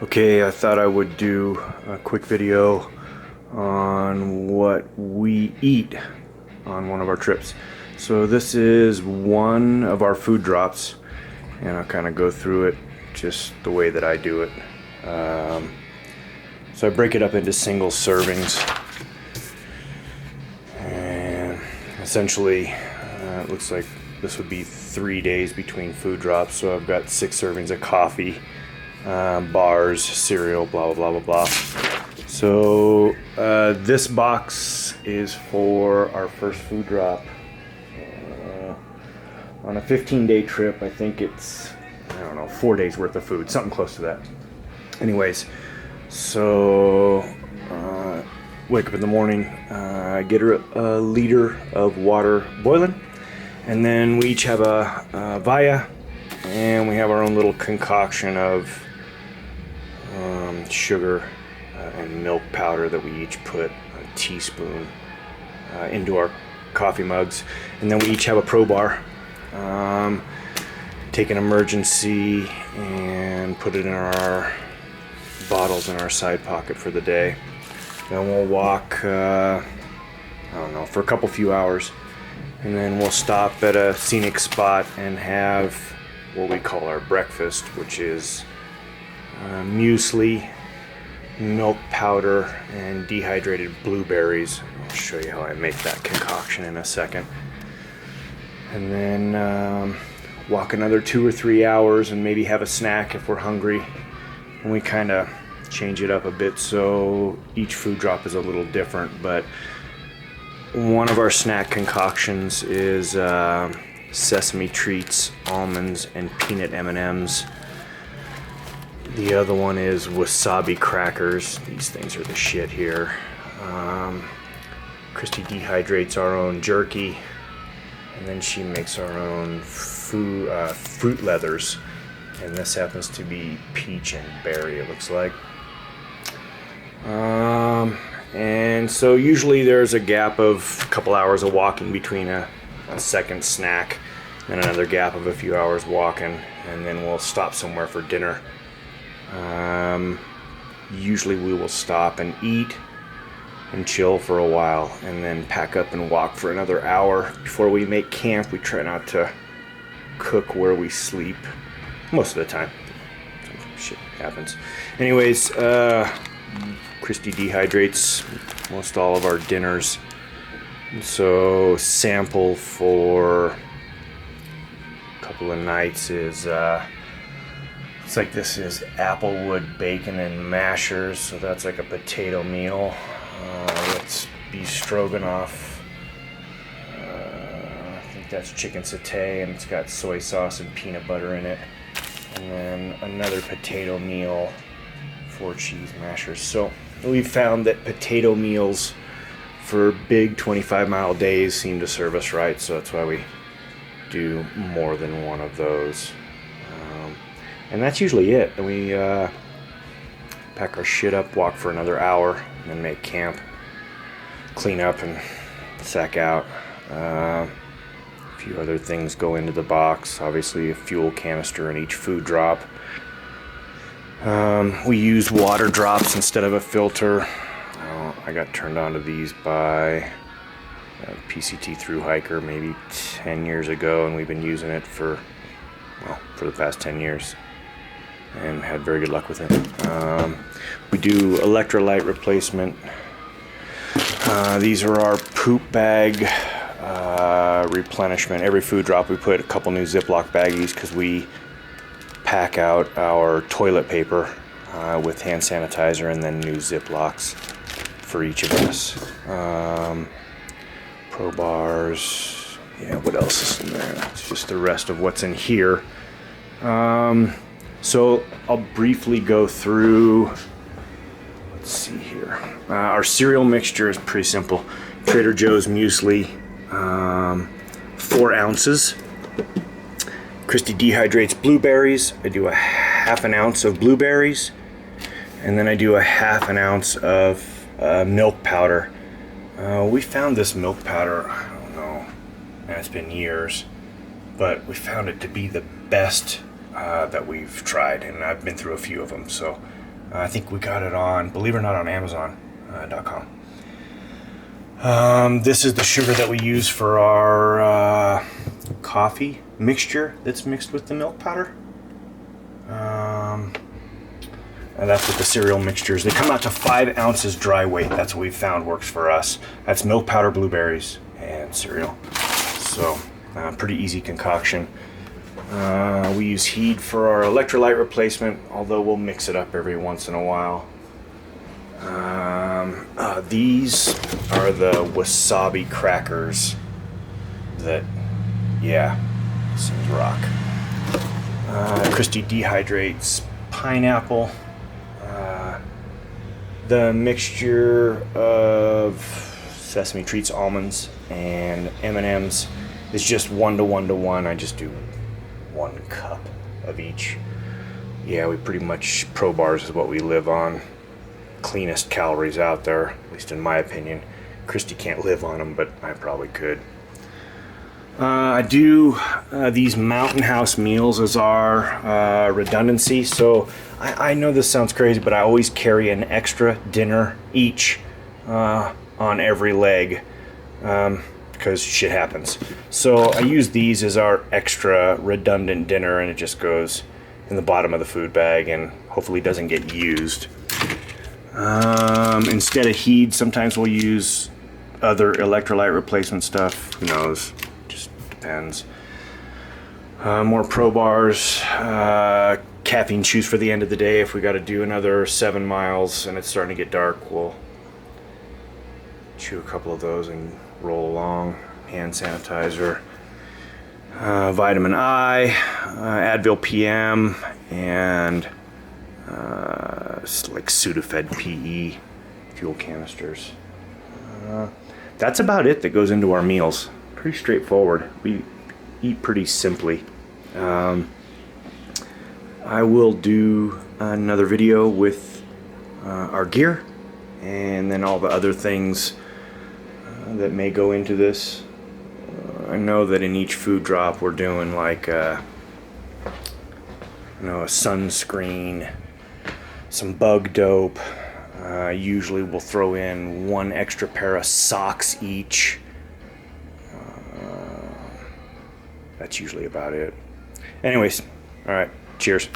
Okay, I thought I would do a quick video on what we eat on one of our trips. So this is one of our food drops, and I'll kind of go through it just the way that I do it. So I break it up into single servings, and essentially it looks like this would be 3 days between food drops. So I've got 6 servings of coffee, bars, cereal, blah blah blah blah blah. So this box is for our first food drop on a 15-day trip. I think it's, I don't know, 4 days worth of food, something close to that. Anyways, so wake up in the morning, get a liter of water boiling, and then we each have a Via, and we have our own little concoction of sugar and milk powder that we each put a teaspoon into our coffee mugs, and then we each have a Pro Bar. Take an emergency and put it in our bottles in our side pocket for the day. Then we'll walk, I don't know, for a few hours, and then we'll stop at a scenic spot and have what we call our breakfast, which is muesli, milk powder, and dehydrated blueberries. I'll show you how I make that concoction in a second. And then walk another 2 or 3 hours and maybe have a snack if we're hungry. And we kind of change it up a bit, so each food drop is a little different. But one of our snack concoctions is sesame treats, almonds, and peanut M&Ms. The other one is wasabi crackers. These things are the shit here. Christy dehydrates our own jerky, and then she makes our own fruit leathers. And this happens to be peach and berry, it looks like. And so usually there's a gap of a couple hours of walking between a second snack, and another gap of a few hours walking, and then we'll stop somewhere for dinner. Usually we will stop and eat and chill for a while, and then pack up and walk for another hour before we make camp. We try not to cook where we sleep most of the time. Shit happens. Anyways, Christy dehydrates most all of our dinners, so sample for a couple of nights is it's like, this is applewood bacon and mashers, so that's like a potato meal. That's beef stroganoff. I think that's chicken satay, and it's got soy sauce and peanut butter in it. And then another potato meal, 4 cheese mashers. So we've found that potato meals for big 25-mile days seem to serve us right, so that's why we do more than one of those. And that's usually it. And we pack our shit up, walk for another hour, and then make camp, clean up, and sack out. A few other things go into the box. Obviously a fuel canister in each food drop. We use water drops instead of a filter. I got turned on to these by a PCT thru hiker maybe 10 years ago, and we've been using it for the past 10 years and had very good luck with it. We do electrolyte replacement. These are our poop bag replenishment. Every food drop we put a couple new Ziploc baggies, because we pack out our toilet paper with hand sanitizer, and then new Ziplocs for each of us. Pro Bars. Yeah, what else is in there? It's just the rest of what's in here. So I'll briefly go through, let's see here. Our cereal mixture is pretty simple. Trader Joe's muesli, 4 ounces. Christy dehydrates blueberries. I do a half an ounce of blueberries, and then I do a half an ounce of milk powder. We found this milk powder, I don't know, and it's been years, but we found it to be the best that we've tried, and I've been through a few of them, so I think we got it on, believe it or not, on Amazon.com. This is the sugar that we use for our coffee mixture that's mixed with the milk powder. And that's with the cereal mixtures. They come out to 5 ounces dry weight. That's what we've found works for us. That's milk powder, blueberries, and cereal. So, pretty easy concoction. We use Heed for our electrolyte replacement, although we'll mix it up every once in a while. These are the wasabi crackers that, yeah, seems rock. Christy dehydrates pineapple. The mixture of Sesame Treats, almonds, and M&Ms is just 1 to 1 to 1. I just do 1 cup of each. Yeah, we pretty much, Pro Bars is what we live on. Cleanest calories out there, at least in my opinion. Christy can't live on them, but I probably could. I do these Mountain House meals as our redundancy. So I know this sounds crazy, but I always carry an extra dinner each on every leg because shit happens. So I use these as our extra redundant dinner, and it just goes in the bottom of the food bag and hopefully doesn't get used. Instead of Heed, sometimes we'll use other electrolyte replacement stuff. Who knows? Just depends. More Pro Bars, caffeine chews for the end of the day. If we got to do another 7 miles and it's starting to get dark, we'll chew a couple of those and roll along. Hand sanitizer, vitamin I, Advil PM, and like Sudafed PE fuel canisters. That's about it that goes into our meals. Pretty straightforward. We eat pretty simply. I will do another video with our gear and then all the other things that may go into this. I know that in each food drop we're doing like a sunscreen, some bug dope. Usually we'll throw in 1 extra pair of socks each. That's usually about it. Anyways, all right, cheers.